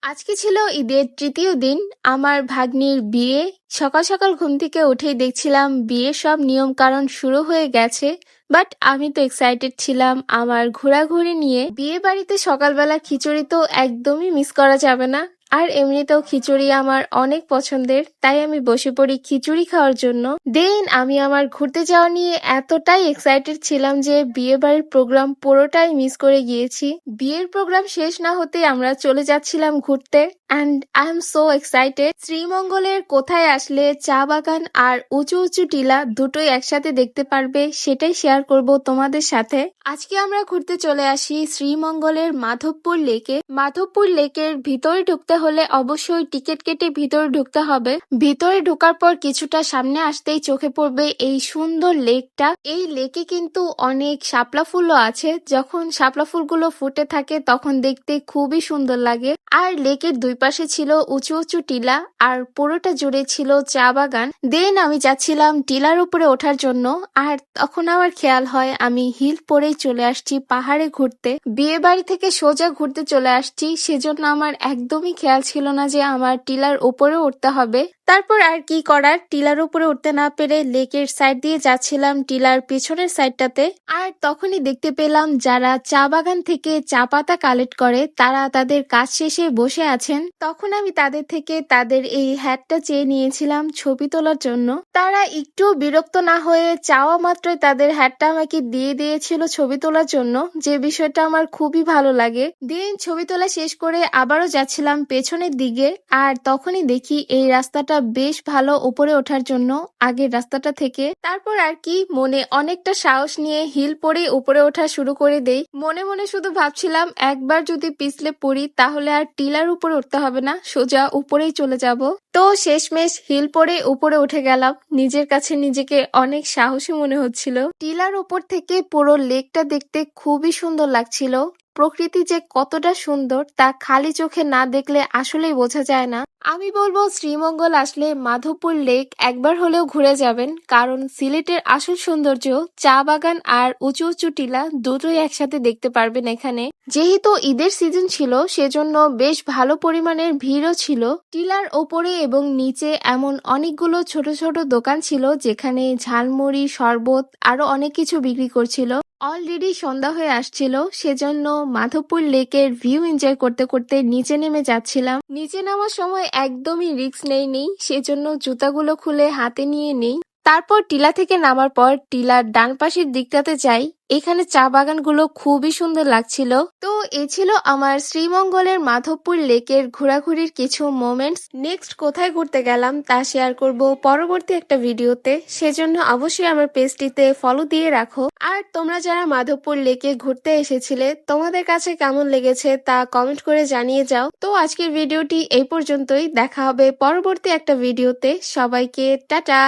আজকে ছিল ঈদের তৃতীয় দিন। আমার ভাগ্নির বিয়ে। সকাল সকাল ঘুম থেকে উঠেই দেখছিলাম বিয়ের সব নিয়ম কানুন শুরু হয়ে গেছে। বাট আমি তো এক্সাইটেড ছিলাম আমার ঘোরাঘুরি নিয়ে। বিয়ে বাড়িতে সকালবেলা খিচুড়ি তো একদমই মিস করা যাবে না। আর এমনিতেও খিচুড়ি আমার অনেক পছন্দের, তাই আমি বসে পড়ি খিচুড়ি খাওয়ার জন্য। দেন আমি আমার ঘুরতে যাওয়া নিয়ে এতটাই এক্সাইটেড ছিলাম যে বিয়ে বাড়ির প্রোগ্রাম পুরোটাই মিস করে গিয়েছি। বিয়ের প্রোগ্রাম শেষ না হতে আমরা চলে যাচ্ছিলাম ঘুরতে। And I am so excited. শ্রীমঙ্গলের কোথায় আসলে চা বাগান আর উঁচু উঁচু টিলা দুটোই একসাথে দেখতে পারবে, সেটাই শেয়ার করব তোমাদের সাথে। আজকে আমরা ঘুরতে চলে আসি শ্রীমঙ্গলের মাধবপুর লেকে। মাধবপুর লেকের ভিতরে ঢুকতে হলে অবশ্যই টিকিট কেটে ভিতরে ঢুকতে হবে। ভিতরে ঢোকার পর কিছুটা সামনে আসতেই চোখে পড়বে এই সুন্দর লেকটা। এই লেকে কিন্তু অনেক শাপলা ফুলও আছে। যখন শাপলা ফুলগুলো ফুটে থাকে তখন দেখতে খুবই সুন্দর লাগে। আর লেকের দুই পাশে ছিল উঁচু উঁচু টিলা আর পুরোটা জুড়ে ছিল চা বাগান। দেন আমি যাচ্ছিলাম টিলার উপরে ওঠার জন্য, আর তখন আমার খেয়াল হয় আমি হিল পরেই চলে আসছি পাহাড়ে ঘুরতে। বিয়ে বাড়ি থেকে সোজা ঘুরতে চলে আসছি, সেজন্য আমার একদমই খেয়াল ছিল না যে আমার টিলার উপরে উঠতে হবে। তারপর আর কি করার, টিলার উপরে উঠতে না পেরে লেকের সাইড দিয়ে যাচ্ছিলাম টিলার পেছনের সাইডটাতে। আর তখনই দেখতে পেলাম যারা চা বাগান থেকে চা পাতা কালেক্ট করে তারা তাদের কাজ শেষে বসে আছেন। তখন আমি তাদের থেকে তাদের এই হ্যাটটা চেয়ে নিয়েছিলাম ছবি তোলার জন্য। তারা একটু বিরক্ত না হয়ে চাওয়া মাত্রই তাদের হ্যাটটা আমাকে দিয়ে দিয়েছিল ছবি তোলার জন্য, যে বিষয়টা আমার খুবই ভালো লাগে। দিন ছবি তোলা শেষ করে আবারও যাচ্ছিলাম পেছনের দিকে, আর তখনই দেখি এই রাস্তাটা বেশ ভালো উপরে ওঠার জন্য আগের রাস্তাটা থেকে। তারপর আর কি মনে অনেকটা সাহস নিয়ে হিল পরে উপরে ওঠা শুরু করে দেই। মনে মনে শুধু ভাবছিলাম একবার যদি পিছলে পড়ি তাহলে আর টিলার উপরে উঠতে হবে না, সোজা উপরেই চলে যাব। তো শেষমেশ হিল পরে উপরে উঠে গেলাম। নিজের কাছে নিজেকে অনেক সাহসী মনে হচ্ছিল। টিলার উপর থেকে পুরো লেকটা দেখতে খুবই সুন্দর লাগছিল। প্রকৃতি যে কতটা সুন্দর তা খালি চোখে না দেখলে আসলেই বোঝা যায় না। আমি বলবো শ্রীমঙ্গল আসলে মাধবপুর লেক একবার হলেও ঘুরে যাবেন, কারণ সিলেটের আসল সৌন্দর্য চা বাগান আর উঁচু উঁচু টিলা দুটোই একসাথে দেখতে পারবেন এখানে। যেহেতু ঈদের সিজন ছিল সেজন্য বেশ ভালো পরিমাণের ভিড়ও ছিল। টিলার ওপরে এবং নিচে এমন অনেকগুলো ছোট ছোট দোকান ছিল যেখানে ঝালমুড়ি, শরবত আরো অনেক কিছু বিক্রি করছিল। অলরেডি সন্ধ্যা হয়ে আসছিল, সেজন্য মাধবপুর লেকের ভিউ এনজয় করতে করতে নিচে নেমে যাচ্ছিলাম। নিচে নামার সময় একদমই রিস্ক নেই, সেজন্য জুতাগুলো খুলে হাতে নিয়ে নেই। তারপর টিলা থেকে নামার পর টিলার ডান পাশের দিকটাতে যাই। এখানে চা বাগানগুলো খুবই সুন্দর লাগছিল। তো এ ছিল আমার শ্রীমঙ্গলের মাধবপুর লেকের ঘোরাঘুরির কিছু মোমেন্টস। নেক্সট কোথায় ঘুরতে গেলাম তা শেয়ার করব পরবর্তী একটা ভিডিওতে, সেজন্য অবশ্যই আমার পেজটিতে ফলো দিয়ে রাখো। আর তোমরা যারা মাধবপুর লেকে ঘুরতে এসেছিলে তোমাদের কাছে কেমন লেগেছে তা কমেন্ট করে জানিয়ে যাও। তো আজকের ভিডিওটি এই পর্যন্তই, দেখা হবে পরবর্তী একটা ভিডিওতে। সবাইকে টাটা।